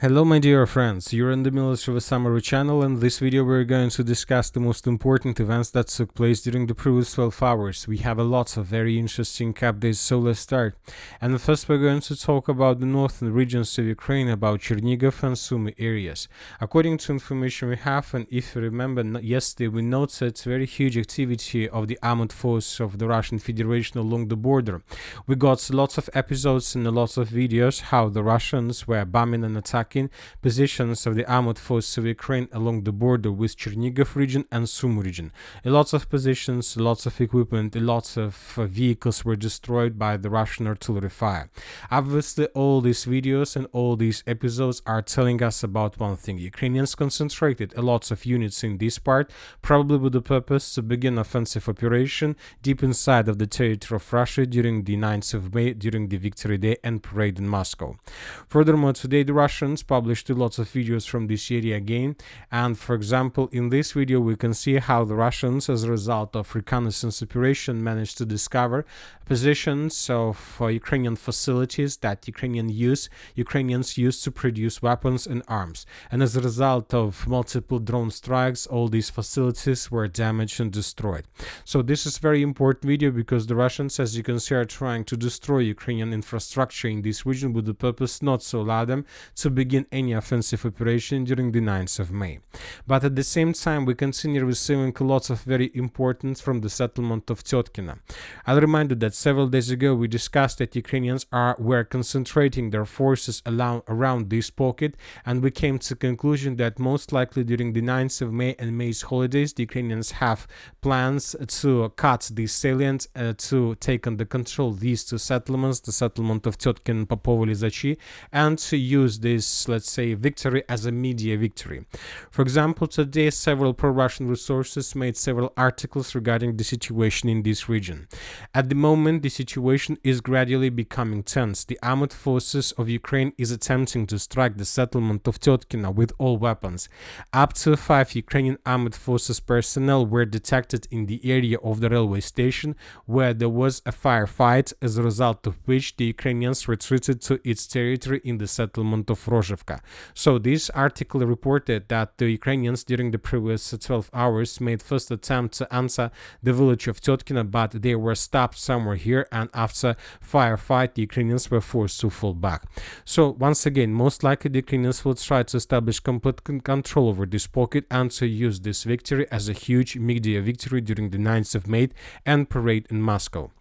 Hello my dear friends, you're in the Military Summary channel, and in this video we're going to discuss the most important events that took place during the previous 12 hours. We have a lot of very interesting updates, so let's start. And first we're going to talk about the northern regions of Ukraine, about Chernihiv and Sumy areas. According to information we have, and if you remember yesterday, we noted very huge activity of the armored force of the Russian Federation along the border. We got lots of episodes and a lot of videos how the Russians were bombing and attacking positions of the armored forces of Ukraine along the border with Chernihiv region and Sumy region. A lot of positions, lots of equipment, lots of vehicles were destroyed by the Russian artillery fire. Obviously, all these videos and all these episodes are telling us about one thing. Ukrainians concentrated a lot of units in this part, probably with the purpose to begin offensive operation deep inside of the territory of Russia during the 9th of May, during the Victory Day and parade in Moscow. Furthermore, today the Russians published lots of videos from this area again, and for example in this video we can see how the Russians, as a result of reconnaissance operation, managed to discover positions of Ukrainian facilities that Ukrainians use to produce weapons and arms, and as a result of multiple drone strikes all these facilities were damaged and destroyed. So this is very important video because the Russians, as you can see, are trying to destroy Ukrainian infrastructure in this region with the purpose not to allow them to begin any offensive operation during the 9th of May. But at the same time, we continue receiving lots of very important from the settlement of Tkina. I'll remind you that several days ago we discussed that Ukrainians were concentrating their forces around this pocket, and we came to the conclusion that most likely during the 9th of May and May's holidays, the Ukrainians have plans to cut these salient, to take under control these two settlements, the settlement of Tkina and Popovo-Lizachi, and to use this, let's say, victory as a media victory. For example, today several pro-Russian resources made several articles regarding the situation in this region. At the moment, the situation is gradually becoming tense. The armored forces of Ukraine is attempting to strike the settlement of Tkina with all weapons. Up to 5 Ukrainian armored forces personnel were detected in the area of the railway station, where there was a firefight, as a result of which the Ukrainians retreated to its territory in the settlement of Rozhivka. So this article reported that the Ukrainians during the previous 12 hours made first attempt to enter the village of Tkina, but they were stopped somewhere here, and after firefight the Ukrainians were forced to fall back. So once again, most likely the Ukrainians will try to establish complete control over this pocket and to use this victory as a huge media victory during the 9th of May and parade in Moscow.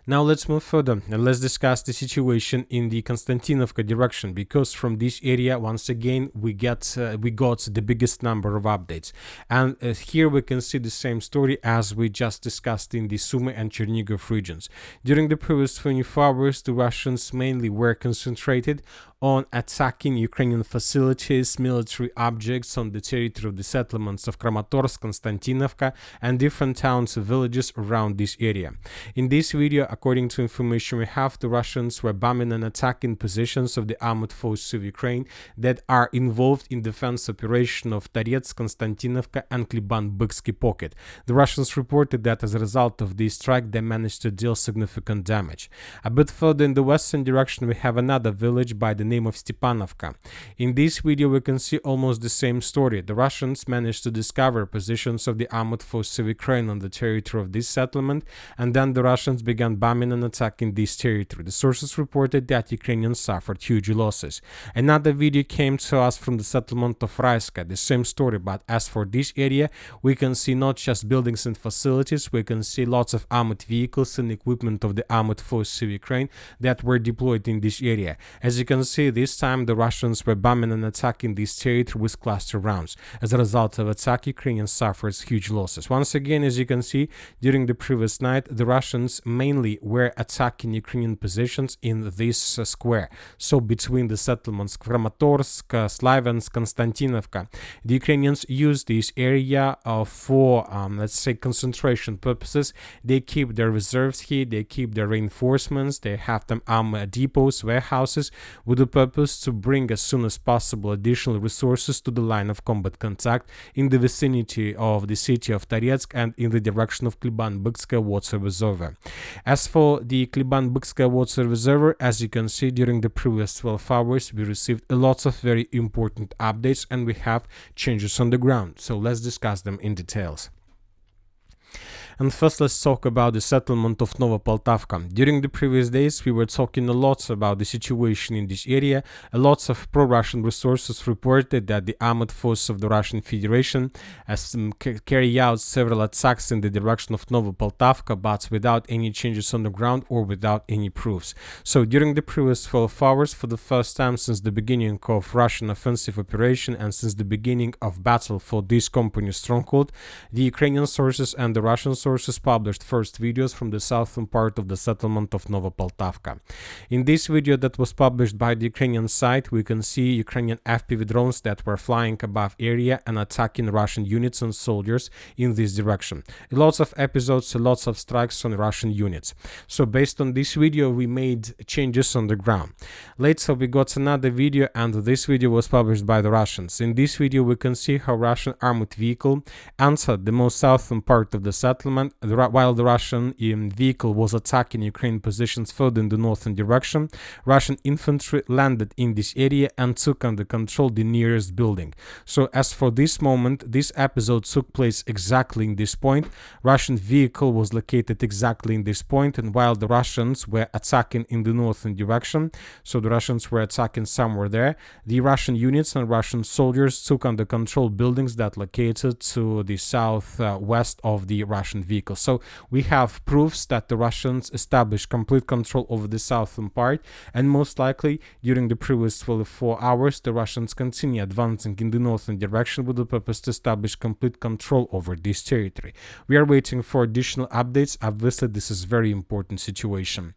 Now let's move further and let's discuss the situation in the Constantinoka direction, because from this area once again we got the biggest number of updates, and here we can see the same story as we just discussed in the Sumy and Chernihiv regions. During the previous 24 hours the Russians mainly were concentrated on attacking Ukrainian facilities, military objects on the territory of the settlements of Kramatorsk, Constantinoka, and different towns and villages around this area. In this video, according to information we have, the Russians were bombing and attacking positions of the armored forces of Ukraine that are involved in defense operation of Donetsk, Constantinoka, and Kliban-Byksky pocket. The Russians reported that as a result of this strike they managed to deal significant damage. A bit further in the western direction we have another village by the name of Stepanovka. In this video we can see almost the same story. The Russians managed to discover positions of the armored forces of Ukraine on the territory of this settlement, and then the Russians began bombing and attacking this territory. The sources reported that Ukrainians suffered huge losses. Another video came to us from the settlement of Raiska, the same story, but as for this area we can see not just buildings and facilities, we can see lots of armored vehicles and equipment of the armored forces of Ukraine that were deployed in this area. As you can see, this time the Russians were bombing and attacking this territory with cluster rounds. As a result of attack, Ukrainians suffered huge losses. Once again, as you can see, during the previous night the Russians mainly were attacking Ukrainian positions in this square, so between the settlements Kramatorsk, Slaviansk, Constantinovka. The Ukrainians use this area for let's say concentration purposes. They keep their reserves here, they keep their reinforcements, they have them depots, warehouses, with the purpose to bring as soon as possible additional resources to the line of combat contact in the vicinity of the city of Donetsk and in the direction of Kliban-Byksky, Warsaw, Azova. As As for the Kliban-Bykskaya water reservoir, as you can see, during the previous 12 hours, we received lots of very important updates and we have changes on the ground. So let's discuss them in details. And first, let's talk about the settlement of Novopoltavka. During the previous days, we were talking a lot about the situation in this area. Lots of pro-Russian resources reported that the armed forces of the Russian Federation carry out several attacks in the direction of Novopoltavka, but without any changes on the ground or without any proofs. So during the previous 12 hours, for the first time since the beginning of Russian offensive operation and since the beginning of battle for this company's stronghold, the Ukrainian sources and the Russian sources published first videos from the southern part of the settlement of Novopoltavka. In this video that was published by the Ukrainian side, we can see Ukrainian FPV drones that were flying above area and attacking Russian units and soldiers in this direction. Lots of episodes, lots of strikes on Russian units. So based on this video, we made changes on the ground. Later we got another video, and this video was published by the Russians. In this video we can see how Russian armored vehicle entered the most southern part of the settlement while the Russian vehicle was attacking Ukrainian positions further in the northern direction. Russian infantry landed in this area and took under control the nearest building. So as for this moment, this episode took place exactly in this point. Russian vehicle was located exactly in this point, and while the Russians were attacking in the northern direction, so the Russians were attacking somewhere there, the Russian units and Russian soldiers took under control buildings that located to the southwest of the Russian vehicle. So we have proofs that the Russians established complete control over the southern part, and most likely during the previous 24 hours the Russians continue advancing in the northern direction with the purpose to establish complete control over this territory. We are waiting for additional updates. Obviously this is a very important situation.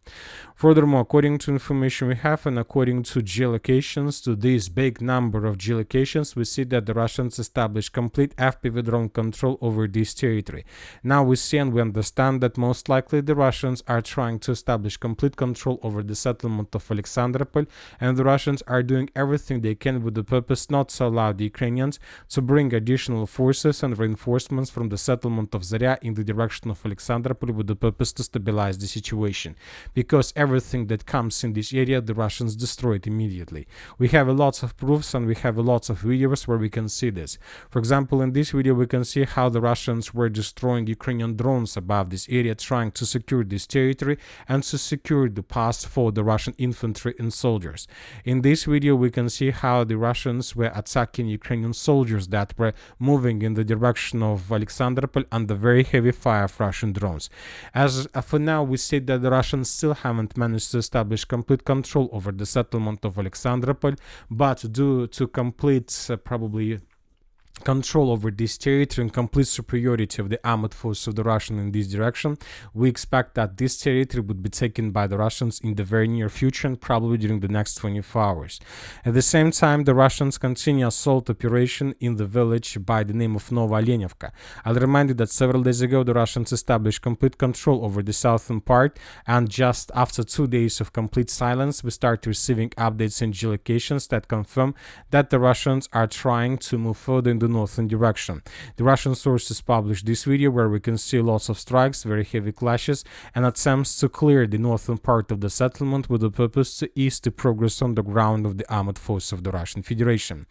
Furthermore, according to information we have and according to geolocations, to this big number of geolocations, we see that the Russians established complete FPV drone control over this territory. Now we see and we understand that most likely the Russians are trying to establish complete control over the settlement of Alexandropol, and the Russians are doing everything they can with the purpose not to allow the Ukrainians to bring additional forces and reinforcements from the settlement of Zarya in the direction of Alexandropol with the purpose to stabilize the situation, because everything that comes in this area the Russians destroy it immediately. We have lots of proofs and we have lots of videos where we can see this. For example, in this video we can see how the Russians were destroying Ukrainian drones above this area, trying to secure this territory and to secure the pass for the Russian infantry and soldiers. In this video we can see how the Russians were attacking Ukrainian soldiers that were moving in the direction of Alexandropol under very heavy fire of Russian drones. As for now, we see that the Russians still haven't managed to establish complete control over the settlement of Alexandropol, but due to complete probably control over this territory and complete superiority of the armored force of the Russian in this direction, we expect that this territory would be taken by the Russians in the very near future and probably during the next 24 hours. At the same time, the Russians continue assault operation in the village by the name of Nova Olenivka. I'll remind you that several days ago the Russians established complete control over the southern part, and just after 2 days of complete silence we start receiving updates and geolocations that confirm that the Russians are trying to move further in the northern direction. The Russian sources published this video where we can see lots of strikes, very heavy clashes, and attempts to clear the northern part of the settlement with the purpose to ease the progress on the ground of the armored forces of the Russian Federation.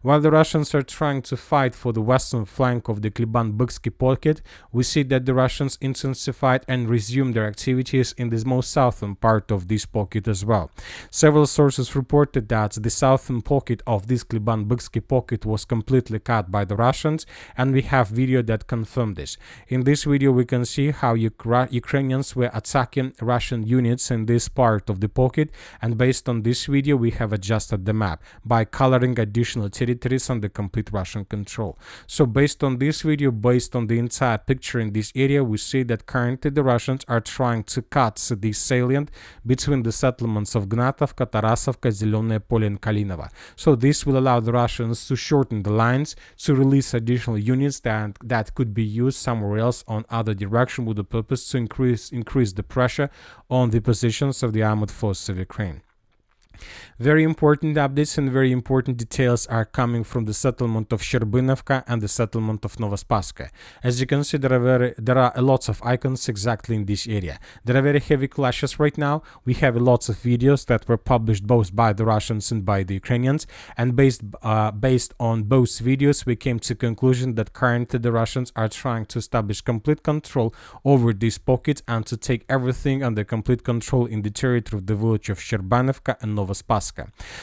While the Russians are trying to fight for the western flank of the Kliban-Bykskaya pocket, we see that the Russians intensified and resumed their activities in the most southern part of this pocket as well. Several sources reported that the southern pocket of this Kliban-Bykskaya pocket was completely cut by the Russians, and we have video that confirm this. In this video we can see how Ukrainians were attacking Russian units in this part of the pocket, and based on this video we have adjusted the map by coloring additional territories under complete Russian control. So based on this video, based on the entire picture in this area, we see that currently the Russians are trying to cut the salient between the settlements of Gnatovka, Tarasovka, Zelenoye Polye and Kalinovo. So this will allow the Russians to shorten the lines, to release additional units that could be used somewhere else on other direction with the purpose to increase the pressure on the positions of the armored forces of Ukraine. Very important updates and very important details are coming from the settlement of Sherbinovka and the settlement of Novaspa. As you can see, there are lots of icons exactly in this area. There are very heavy clashes right now. We have lots of videos that were published both by the Russians and by the Ukrainians, and based on both videos, we came to the conclusion that currently the Russians are trying to establish complete control over these pockets and to take everything under complete control in the territory of the village of Sherbanovka and Novaspa.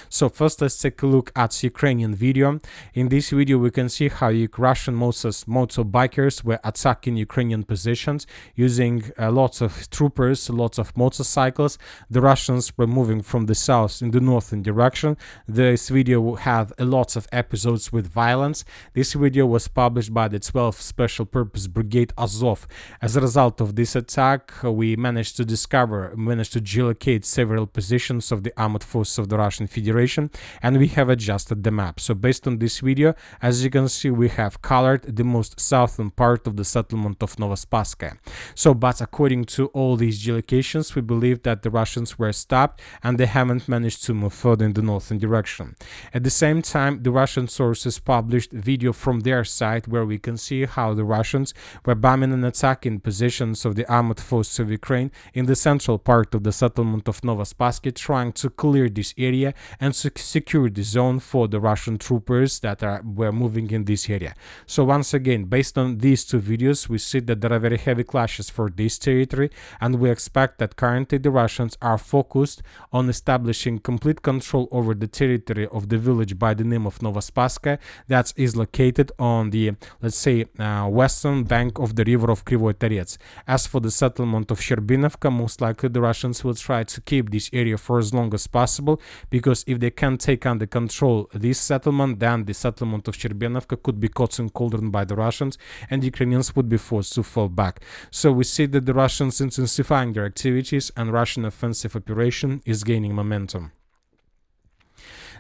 So first, let's take a look at Ukrainian video. In this video, we can see how Russian motorbikers were attacking Ukrainian positions using lots of troopers, lots of motorcycles. The Russians were moving from the south in the northern direction. This video had lots of episodes with violence. This video was published by the 12th Special Purpose Brigade Azov. As a result of this attack, we managed to geolocate several positions of the armored forces of the Russian Federation, and we have adjusted the map. So based on this video, as you can see, we have colored the most southern part of the settlement of Novaspa. So, but according to all these geolocations, we believe that the Russians were stopped and they haven't managed to move further in the northern direction. At the same time, the Russian sources published video from their side where we can see how the Russians were bombing and attacking positions of the armored forces of Ukraine in the central part of the settlement of Novaspa, trying to clear this area and secure the zone for the Russian troopers that were moving in this area. So once again, based on these two videos, we see that there are very heavy clashes for this territory, and we expect that currently the Russians are focused on establishing complete control over the territory of the village by the name of Novaspa that is located on the, let's say, western bank of the river of Krivoy Terets. As for the settlement of Sherbinovka, most likely the Russians will try to keep this area for as long as possible, because if they can take under control this settlement, then the settlement of Sherbinovka could be caught in cauldron by the Russians and the Ukrainians would be forced to fall back. So we see that the Russians intensifying their activities and Russian offensive operation is gaining momentum.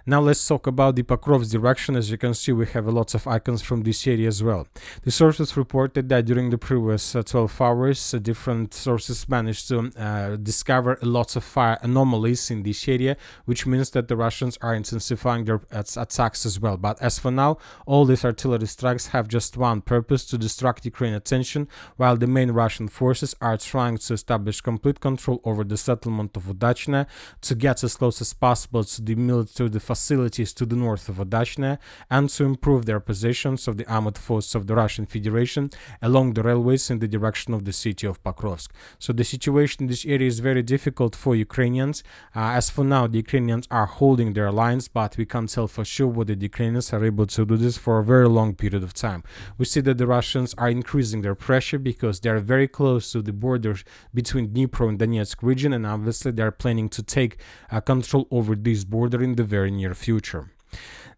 Now let's talk about the Pokrovsk direction. As you can see, we have lots of icons from this area as well. The sources reported that during the previous 12 hours, different sources managed to discover lots of fire anomalies in this area, which means that the Russians are intensifying their attacks as well. But as for now, all these artillery strikes have just one purpose: to distract Ukrainian attention, while the main Russian forces are trying to establish complete control over the settlement of Udachna, to get as close as possible to the facilities to the north of Udachna, and to improve their positions of the armored forces of the Russian Federation along the railways in the direction of the city of Pokrovsk. So the situation in this area is very difficult for Ukrainians. As for now, the Ukrainians are holding their lines, but we can't tell for sure whether the Ukrainians are able to do this for a very long period of time. We see that the Russians are increasing their pressure because they are very close to the borders between Dnipro and Donetsk region, and obviously they are planning to take control over this border in the very near future.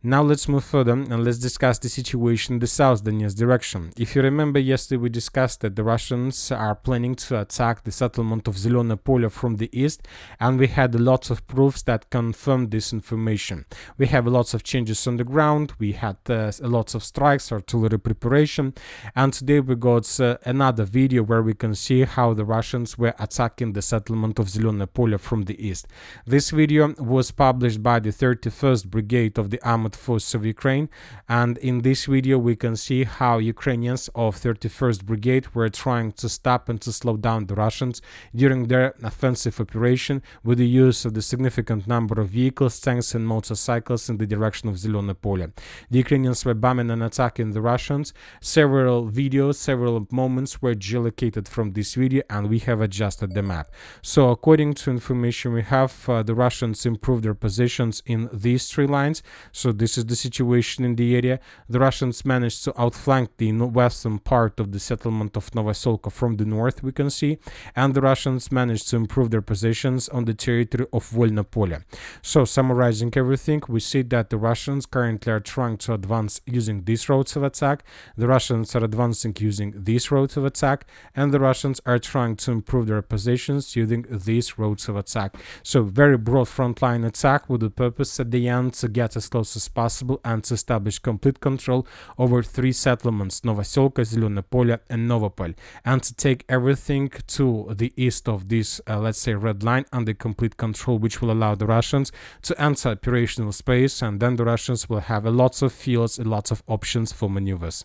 Now let's move further and let's discuss the situation in the South Donetsk direction. If you remember, yesterday we discussed that the Russians are planning to attack the settlement of Zelene Polye from the east, and we had lots of proofs that confirmed this information. We have lots of changes on the ground, we had lots of strikes, artillery preparation, and today we got another video where we can see how the Russians were attacking the settlement of Zelene Polye from the east. This video was published by the 31st Brigade of the Armored Forces of Ukraine, and in this video we can see how Ukrainians of 31st Brigade were trying to stop and to slow down the Russians during their offensive operation with the use of the significant number of vehicles, tanks and motorcycles in the direction of Zelene Polye. The Ukrainians were bombing and attacking the Russians. Several videos, several moments were geolocated from this video, and we have adjusted the map. So according to information we have, the Russians improved their positions in these three lines. So this is the situation in the area. The Russians managed to outflank the western part of the settlement of Novoselka from the north, we can see, and the Russians managed to improve their positions on the territory of Volne Polye. So summarizing everything, we see that the Russians currently are trying to advance using these roads of attack, the Russians are advancing using these roads of attack, and the Russians are trying to improve their positions using these roads of attack. So very broad frontline attack with the purpose at the end to get as close as possible and to establish complete control over 3 settlements, Novoselka, Zelene Polye, and Novopol, and to take everything to the east of this, let's say, red line under complete control, which will allow the Russians to enter operational space, and then the Russians will have lots of fields and lots of options for maneuvers.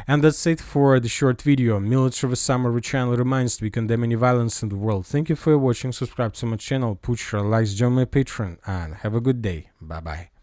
And that's it for the short video. Military Summary channel reminds we condemn any violence in the world. Thank you for watching. Subscribe to my channel, put your likes, join my Patreon, and have a good day. Bye bye.